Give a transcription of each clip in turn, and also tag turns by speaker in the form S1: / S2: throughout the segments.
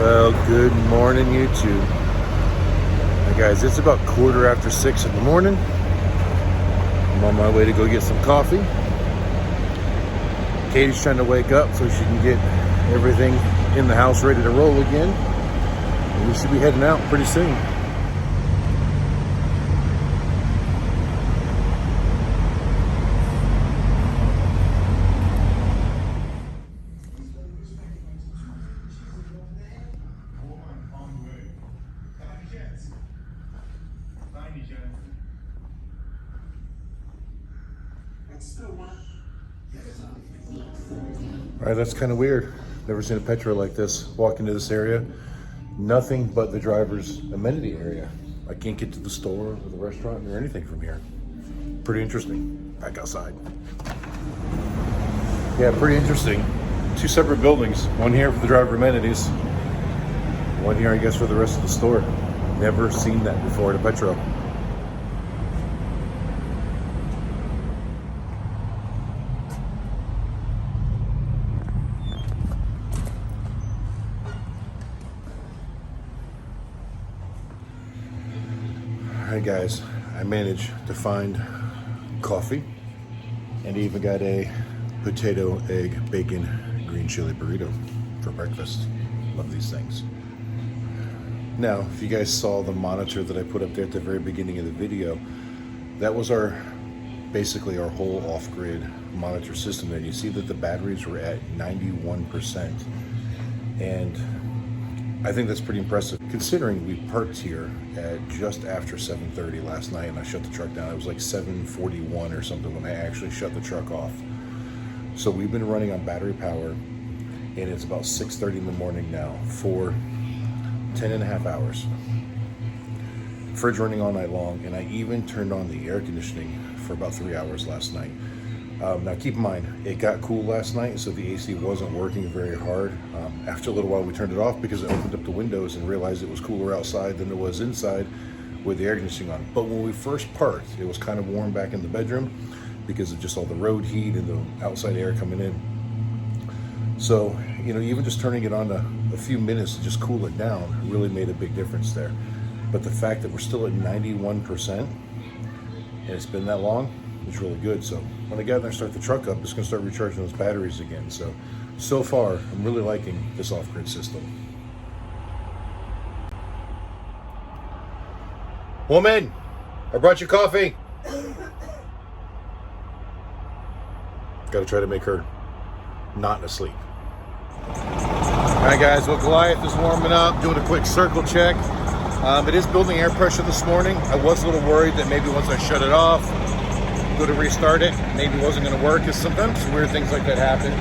S1: Well, good morning, YouTube. Hey guys, it's about 6:15 in the morning. I'm on my way to go get some coffee. Katie's trying to wake up so she can get everything in the house ready to roll again. And we should be heading out pretty soon. All right, that's kind of weird. Never seen a Petro like this. Walk into this area, nothing but the driver's amenity area. I can't get to the store or the restaurant or anything from here. Pretty interesting. Back outside. Yeah, pretty interesting. Two separate buildings. One here for the driver amenities. One here, I guess, for the rest of the store. Never seen that before at a Petro. Alright guys, I managed to find coffee and even got a potato, egg, bacon, green chili burrito for breakfast. Love these things. Now, if you guys saw the monitor that I put up there at the very beginning of the video, that was basically our whole off-grid monitor system there. You see that the batteries were at 91%. And I think that's pretty impressive, considering we parked here at just after 7:30 last night and I shut the truck down. It was like 7:41 or something when I actually shut the truck off. So we've been running on battery power, and it's about 6:30 in the morning now for 10.5 hours. Fridge running all night long, and I even turned on the air conditioning for about 3 hours last night. Now keep in mind, it got cool last night, so the AC wasn't working very hard. After a little while, we turned it off because it opened up the windows and realized it was cooler outside than it was inside with the air conditioning on. But when we first parked, it was kind of warm back in the bedroom because of just all the road heat and the outside air coming in. So, even just turning it on a few minutes to just cool it down really made a big difference there. But the fact that we're still at 91% and it's been that long, it's really good. So when I get in there and start the truck up, it's going to start recharging those batteries again. So far, I'm really liking this off-grid system. Woman, I brought you coffee. Got to try to make her not asleep. All right, guys. Well, Goliath is warming up, doing a quick circle check. It is building air pressure this morning. I was a little worried that maybe once I shut it off, go to restart it, maybe it wasn't going to work, because sometimes weird things like that happen.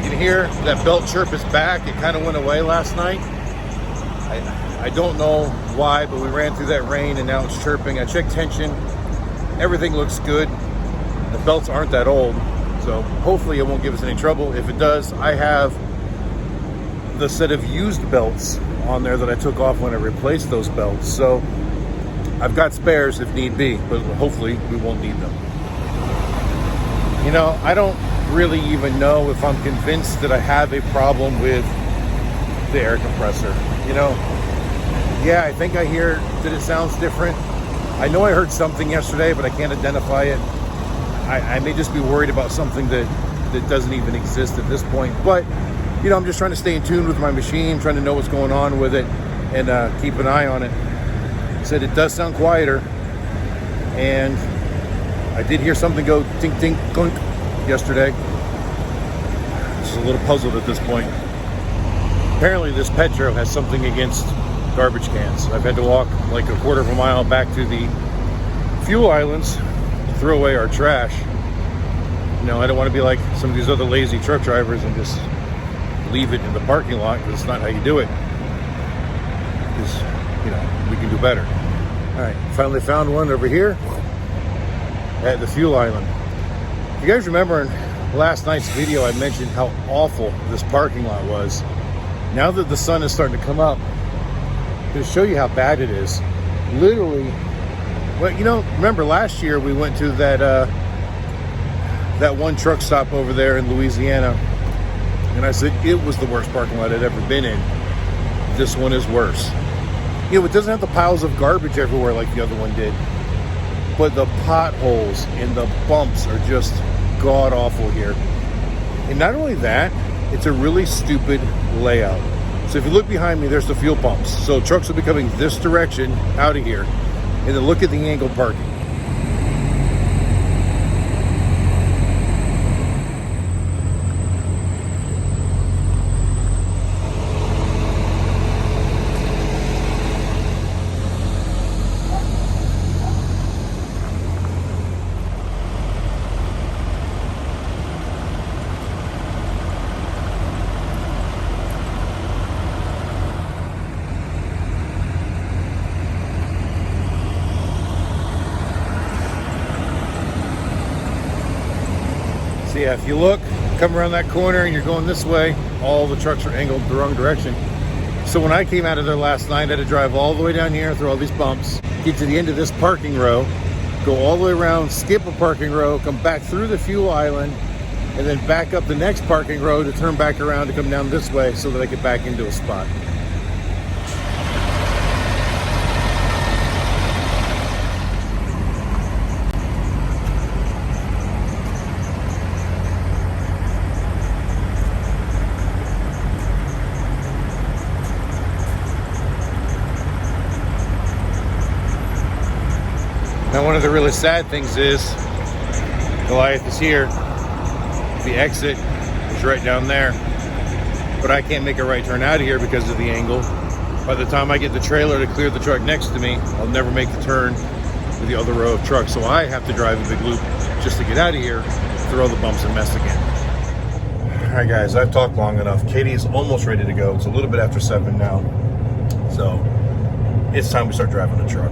S1: You can hear that belt chirp is back. It kind of went away last night. I don't know why, but we ran through that rain and now it's chirping. I checked tension. Everything looks good. The belts aren't that old, so hopefully it won't give us any trouble. If it does, I have the set of used belts on there that I took off when I replaced those belts. So I've got spares if need be, but hopefully we won't need them. I don't really even know if I'm convinced that I have a problem with the air compressor. Yeah, I think I hear that it sounds different. I know I heard something yesterday, but I can't identify it. I may just be worried about something that doesn't even exist at this point. But, I'm just trying to stay in tune with my machine, trying to know what's going on with it, and keep an eye on it. Said it does sound quieter, and I did hear something go tink tink clunk yesterday. Just a little puzzled at this point. Apparently this Petro has something against garbage cans. I've had to walk like a quarter of a mile back to the fuel islands to throw away our trash. I don't want to be like some of these other lazy truck drivers and just leave it in the parking lot, because it's not how you do it. We can do better. All right, finally found one over here at the fuel island. You guys remember in last night's video, I mentioned how awful this parking lot was. Now that the sun is starting to come up, I'm going to show you how bad it is. Literally, remember last year we went to that one truck stop over there in Louisiana, and I said it was the worst parking lot I'd ever been in. this one is worse. You know, it doesn't have the piles of garbage everywhere like the other one did, but the potholes and the bumps are just god awful here. And not only that, it's a really stupid layout. So if you look behind me, there's the fuel pumps. So trucks will be coming this direction out of here. And then look at the angled parking. So yeah, if you look, come around that corner and you're going this way, all the trucks are angled the wrong direction. So when I came out of there last night, I had to drive all the way down here through all these bumps, get to the end of this parking row, go all the way around, skip a parking row, come back through the fuel island, and then back up the next parking row to turn back around to come down this way so that I get back into a spot. Now, one of the really sad things is Goliath is here. The exit is right down there. But I can't make a right turn out of here because of the angle. By the time I get the trailer to clear the truck next to me, I'll never make the turn to the other row of trucks. So I have to drive a big loop just to get out of here through all the bumps and mess again. All right, guys, I've talked long enough. Katie's almost ready to go. It's a little bit after 7 now. So it's time we start driving the truck.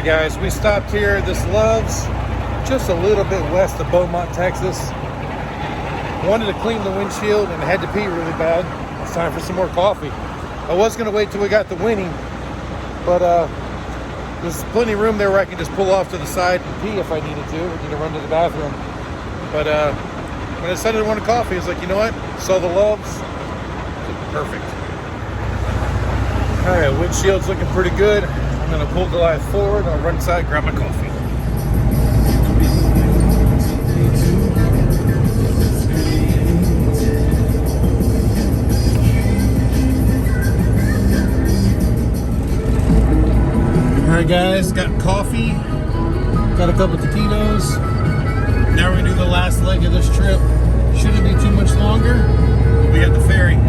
S2: Alright guys, we stopped here at this Love's, just a little bit west of Beaumont, Texas. Wanted to clean the windshield and had to pee really bad. It's time for some more coffee. I was going to wait till we got the winning, but there's plenty of room there where I can just pull off to the side and pee if I needed to. I need to run to the bathroom. But when I decided I wanted coffee, I was like, you know what? Saw the Love's. Perfect. Alright, windshield's looking pretty good. I'm going to pull Goliath forward. I'll run inside, grab my coffee. Alright guys, got coffee, got a couple taquitos. Now we're gonna do the last leg of this trip. Shouldn't be too much longer. We got the ferry.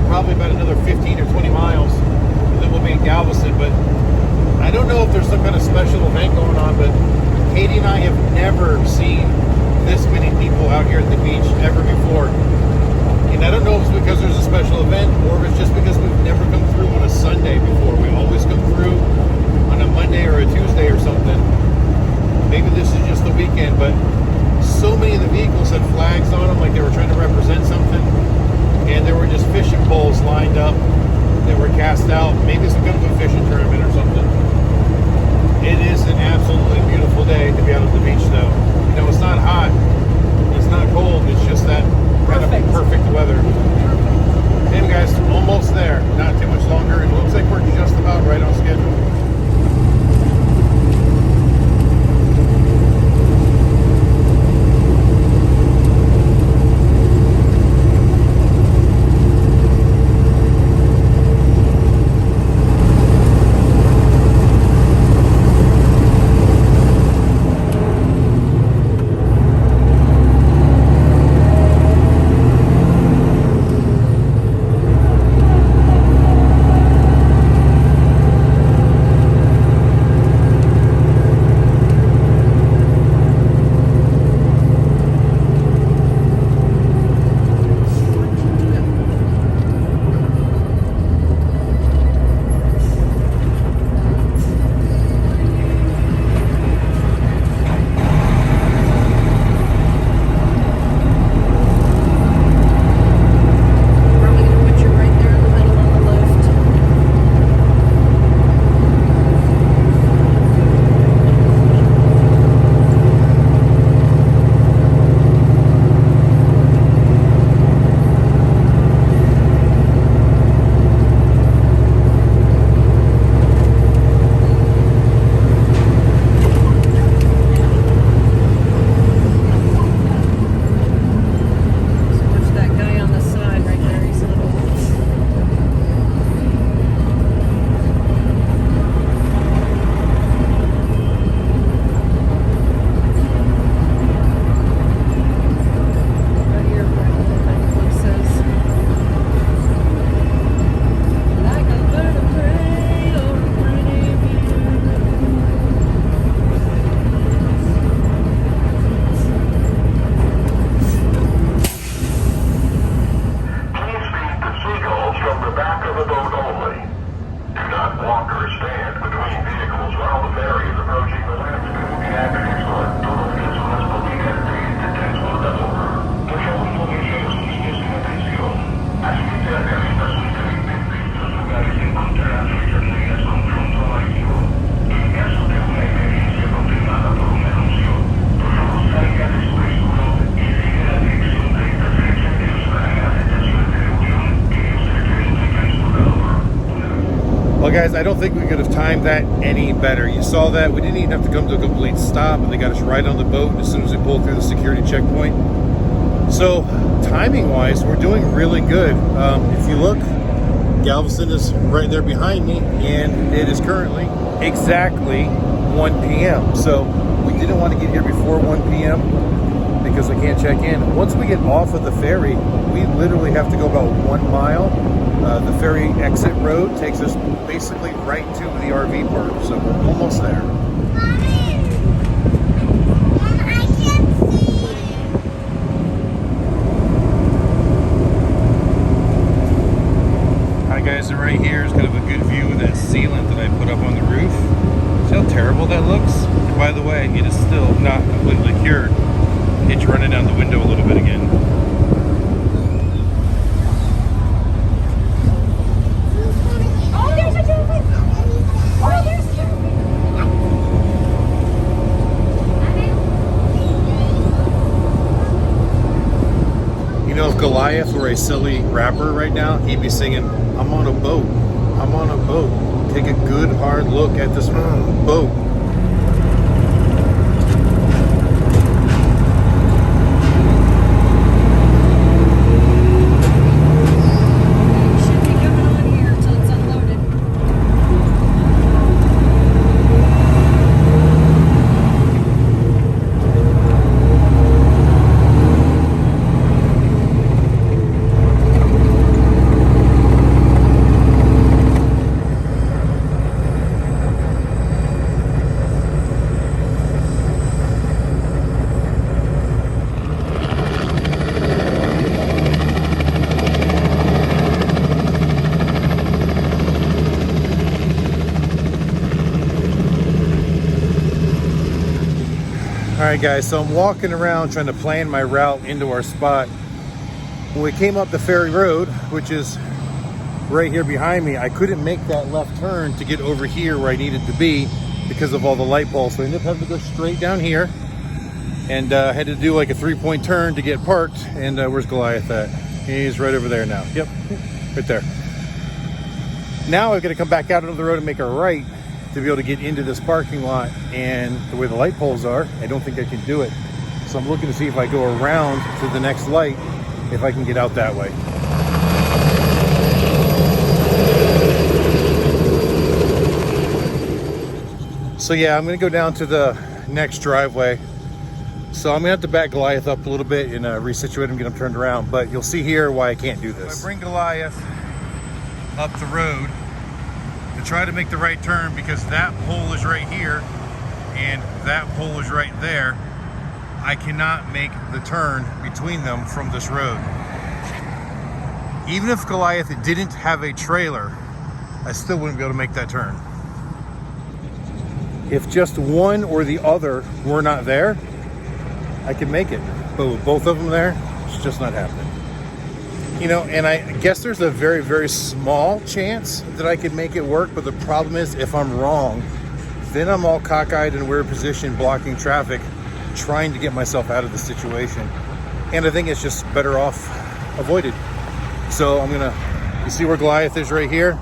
S2: Probably about another 15 or 20 miles, and then we'll be in Galveston. But I don't know if there's some kind of special event going on, but Katie and I have never seen this many people out here at the beach ever before. And I don't know if it's because there's a special event or if it's just because we've never come through on a Sunday before. We always come through on a Monday or a Tuesday or something. Maybe this is just the weekend, but so many of the vehicles had flags on them like they were trying to represent something. And there were just fishing poles lined up that were cast out. Maybe some kind of a fishing tournament or something. It is an absolutely beautiful day to be out at the beach, though. You know, it's not hot, it's not cold. It's just that kind of perfect weather. Anyway, guys, almost there. Not too much longer. It looks like we're just about right on schedule. Well, guys, I don't think we could have timed that any better. You saw that. We didn't even have to come to a complete stop, and they got us right on the boat as soon as we pulled through the security checkpoint. So, timing-wise, we're doing really good. If you look, Galveston is right there behind me, and it is currently exactly 1 p.m. So, we didn't want to get here before 1 p.m. because we can't check in. Once we get off of the ferry, we literally have to go about 1 mile. The ferry exit road takes us basically right to the RV park, so we're almost there.
S3: I can't see.
S2: Hi guys, and right here is kind of a good view of that sealant that I put up on the roof. See how terrible that looks? And by the way, it is still not completely cured. It's running down the window a little bit again.
S3: Oh, there's a dolphin. Oh, there's a
S2: You know, if Goliath were a silly rapper right now, he'd be singing, I'm on a boat, I'm on a boat. Take a good hard look at this boat.
S4: Should be coming on here until it's unloaded.
S2: All right, guys, so I'm walking around trying to plan my route into our spot. When we came up the Ferry Road, which is right here behind me, I couldn't make that left turn to get over here where I needed to be because of all the light poles. So I ended up having to go straight down here and had to do like a 3-point turn to get parked. And where's Goliath at? He's right over there now. Yep, right there. Now I've got to come back out onto the road and make a right to be able to get into this parking lot, and the way the light poles are, I don't think I can do it. So I'm looking to see if I go around to the next light, if I can get out that way. So yeah, I'm gonna go down to the next driveway. So I'm gonna have to back Goliath up a little bit and resituate him, get him turned around, but you'll see here why I can't do this. If I bring Goliath up the road, to try to make the right turn, because that pole is right here and that pole is right there, I cannot make the turn between them from this road. Even if Goliath didn't have a trailer, I still wouldn't be able to make that turn. If just one or the other were not there, I could make it, but with both of them there, it's just not happening. You know, and I guess there's a very, very small chance that I could make it work, but the problem is if I'm wrong, then I'm all cockeyed in a weird position, blocking traffic, trying to get myself out of the situation. And I think it's just better off avoided. So I'm gonna, you see where Goliath is right here?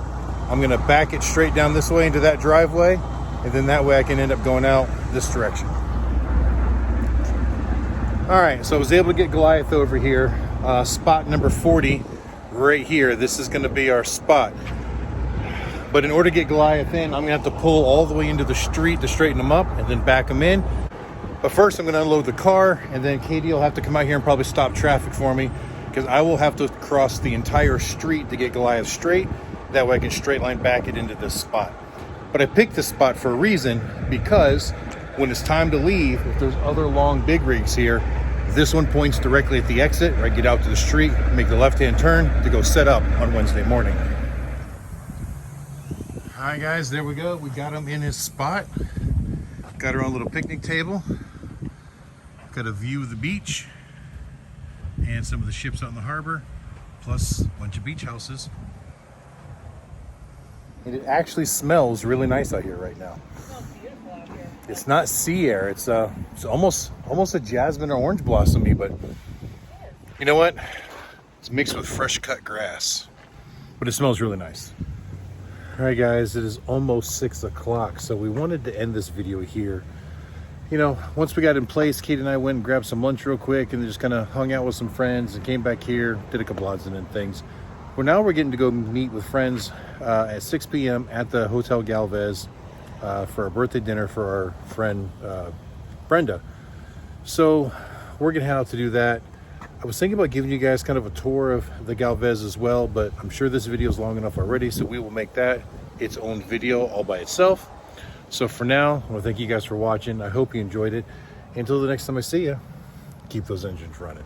S2: I'm gonna back it straight down this way into that driveway, and then that way I can end up going out this direction. All right, so I was able to get Goliath over here. Spot number 40 right here. This is going to be our spot. But in order to get Goliath in, I'm going to have to pull all the way into the street to straighten him up and then back him in. But first I'm going to unload the car, and then Katie will have to come out here and probably stop traffic for me, because I will have to cross the entire street to get Goliath straight. That way I can straight line back it into this spot. But I picked this spot for a reason, because when it's time to leave, if there's other long big rigs here, this one points directly at the exit, where I get out to the street, make the left-hand turn to go set up on Wednesday morning. All right, guys, there we go. We got him in his spot. Got our own little picnic table. Got a view of the beach and some of the ships out in the harbor, plus a bunch of beach houses. And it actually smells really nice out here right now. It's not sea air. It's almost a jasmine or orange blossomy, but you know what? It's mixed with fresh cut grass, but it smells really nice.
S1: All right, guys, it is almost 6 o'clock, so we wanted to end this video here. You know, once we got in place, Katie and I went and grabbed some lunch real quick and just kind of hung out with some friends and came back here, did a couple odds and end things. Well, now we're getting to go meet with friends at 6 p.m. at the Hotel Galvez for a birthday dinner for our friend Brenda. So we're gonna head out to do that. I was thinking about giving you guys kind of a tour of the Galvez as well, but I'm sure this video is long enough already, so we will make that its own video all by itself. So for now, I want to thank you guys for watching. I hope you enjoyed it. Until the next time I see you, keep those engines running.